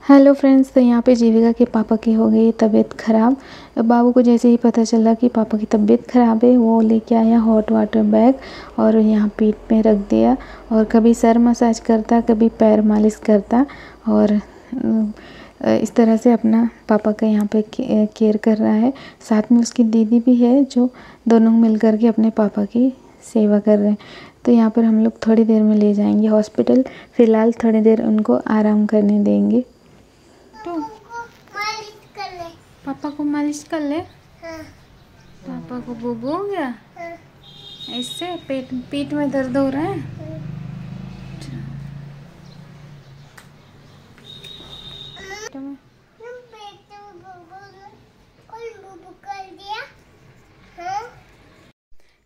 Hello friends, तो यहाँ पे जीविका के पापा की हो गई तबीयत ख़राब। बाबू को जैसे ही पता चला कि पापा की तबीयत ख़राब है, वो लेके आया हॉट वाटर बैग और यहाँ पीठ में रख दिया और कभी सर मसाज करता, कभी पैर मालिश करता और इस तरह से अपना पापा का यहाँ पे केयर कर रहा है। साथ में उसकी दीदी भी है जो दोनों मिल कर के अपने पापा की सेवा कर रहे हैं। तो यहाँ पर हम लोग थोड़ी देर में ले जाएंगे हॉस्पिटल। फ़िलहाल थोड़ी देर उनको आराम करने देंगे। पापा को मालिश कर ले। हाँ। पापा को बुबू हो गया। हाँ। इससे पीठ में दर्द हो रहा है।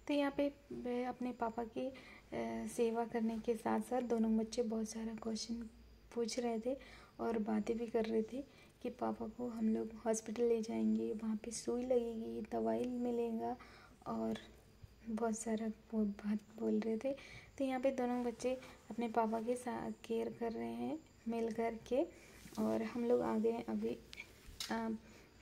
तो यहाँ पे अपने पापा की सेवा करने के साथ साथ दोनों बच्चे बहुत सारा क्वेश्चन पूछ रहे थे और बातें भी कर रहे थे कि पापा को हम लोग हॉस्पिटल ले जाएंगे, वहाँ पे सुई लगेगी, दवाई मिलेगा और बहुत सारा बात बोल रहे थे। तो यहाँ पे दोनों बच्चे अपने पापा के साथ केयर कर रहे हैं मिल कर के। और हम लोग आ गए अभी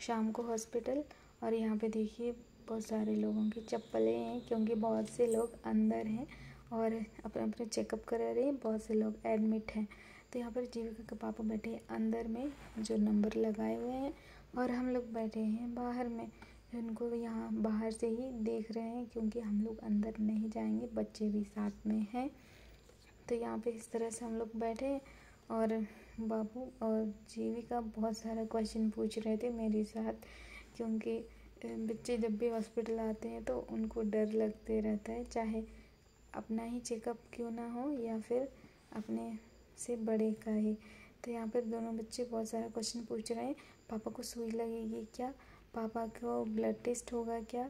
शाम को हॉस्पिटल। और यहाँ पे देखिए बहुत सारे लोगों की चप्पलें हैं क्योंकि बहुत से लोग अंदर हैं और अपने अपने चेकअप करा रहे हैं। बहुत से लोग एडमिट हैं। तो यहाँ पर जीविका के पापा बैठे हैं अंदर में जो नंबर लगाए हुए हैं और हम लोग बैठे हैं बाहर में। उनको यहाँ बाहर से ही देख रहे हैं क्योंकि हम लोग अंदर नहीं जाएंगे, बच्चे भी साथ में हैं। तो यहाँ पे इस तरह से हम लोग बैठे हैं और बाबू और जीविका बहुत सारा क्वेश्चन पूछ रहे थे मेरे साथ क्योंकि बच्चे जब भी हॉस्पिटल आते हैं तो उनको डर लगते रहता है, चाहे अपना ही चेकअप क्यों ना हो या फिर अपने से बड़े का ही। तो यहाँ पर दोनों बच्चे बहुत सारा क्वेश्चन पूछ रहे हैं। पापा को सुई लगेगी क्या, पापा को ब्लड टेस्ट होगा क्या,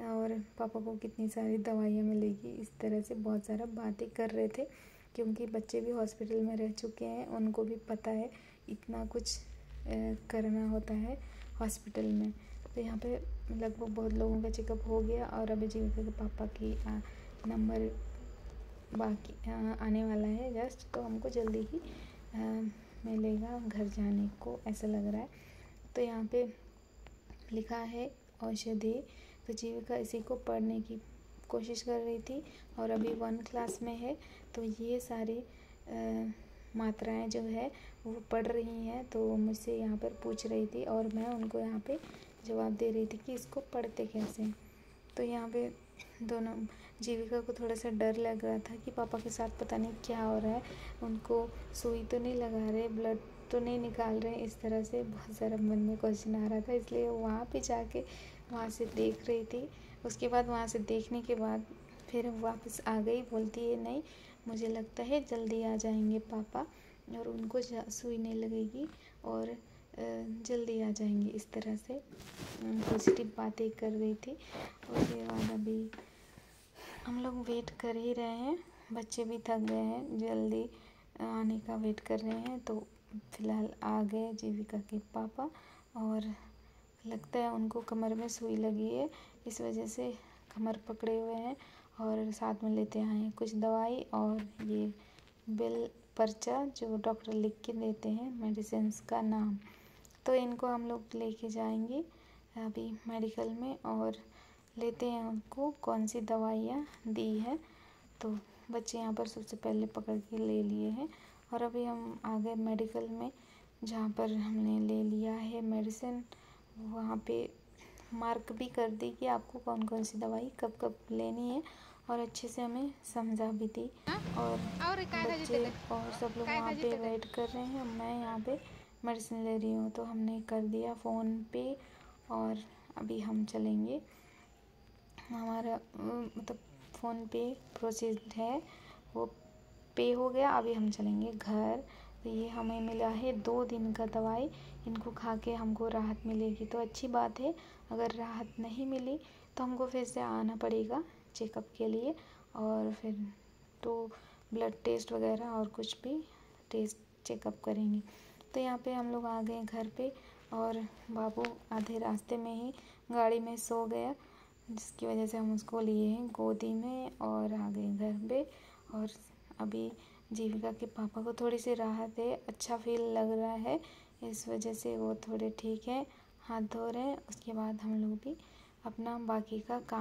और पापा को कितनी सारी दवाइयाँ मिलेगी, इस तरह से बहुत सारा बातें कर रहे थे क्योंकि बच्चे भी हॉस्पिटल में रह चुके हैं, उनको भी पता है इतना कुछ करना होता है हॉस्पिटल में। तो यहाँ पे लगभग बहुत लोगों का चेकअप हो गया और अभी जीविका के पापा की नंबर बाकी आने वाला है जस्ट, तो हमको जल्दी ही मिलेगा घर जाने को ऐसा लग रहा है। तो यहाँ पे लिखा है औषधि। तो जीविका इसी को पढ़ने की कोशिश कर रही थी और अभी 1 क्लास में है। तो ये सारी मात्राएं जो है वो पढ़ रही हैं। तो मुझसे यहाँ पर पूछ रही थी और मैं उनको यहाँ पे जवाब दे रही थी कि इसको पढ़ते कैसे हैं। तो यहाँ पे दोनों जीविका को थोड़ा सा डर लग रहा था कि पापा के साथ पता नहीं क्या हो रहा है, उनको सुई तो नहीं लगा रहे, ब्लड तो नहीं निकाल रहे, इस तरह से बहुत सारा मन में क्वेश्चन आ रहा था। इसलिए वहाँ पे जाके वहाँ से देख रही थी। उसके बाद वहाँ से देखने के बाद फिर वापस आ गई, बोलती है नहीं मुझे लगता है जल्दी आ जाएंगे पापा और उनको सुई नहीं लगेगी और जल्दी आ जाएंगे, इस तरह से पॉजिटिव बातें कर रही थी। उसके बाद अभी हम लोग वेट कर ही रहे हैं, बच्चे भी थक गए हैं, जल्दी आने का वेट कर रहे हैं। तो फ़िलहाल आ गए जीविका के पापा और लगता है उनको कमर में सुई लगी है, इस वजह से कमर पकड़े हुए हैं और साथ में लेते आए हैं कुछ दवाई और ये बिल पर्चा जो डॉक्टर लिख के देते हैं मेडिसिन का नाम। तो इनको हम लोग लेके जाएंगे अभी मेडिकल में और लेते हैं उनको कौन सी दवाइयाँ दी है। तो बच्चे यहाँ पर सबसे पहले पकड़ के ले लिए हैं और अभी हम आ गए मेडिकल में जहाँ पर हमने ले लिया है मेडिसिन। वहाँ पे मार्क भी कर दी कि आपको कौन कौन सी दवाई कब कब लेनी है और अच्छे से हमें समझा भी दी। और बच्चे और सब लोग वहाँ पे वेट कर रहे हैं, मैं यहाँ पे मेडिसिन ले रही हूँ। तो हमने कर दिया फ़ोन पे और अभी हम चलेंगे, हमारा मतलब फ़ोन पे प्रोसेस्ड है, वो पे हो गया। अभी हम चलेंगे घर। तो ये हमें मिला है 2 दिन का दवाई, इनको खा के हमको राहत मिलेगी तो अच्छी बात है। अगर राहत नहीं मिली तो हमको फिर से आना पड़ेगा चेकअप के लिए और फिर तो ब्लड टेस्ट वगैरह और कुछ भी टेस्ट चेकअप करेंगे। तो यहाँ पे हम लोग आ गए घर पे और बाबू आधे रास्ते में ही गाड़ी में सो गया, जिसकी वजह से हम उसको लिए हैं गोदी में और आ गए घर पे। और अभी जीविका के पापा को थोड़ी सी राहत है, अच्छा फील लग रहा है, इस वजह से वो थोड़े ठीक है, हाथ धो रहे हैं। उसके बाद हम लोग भी अपना बाकी का काम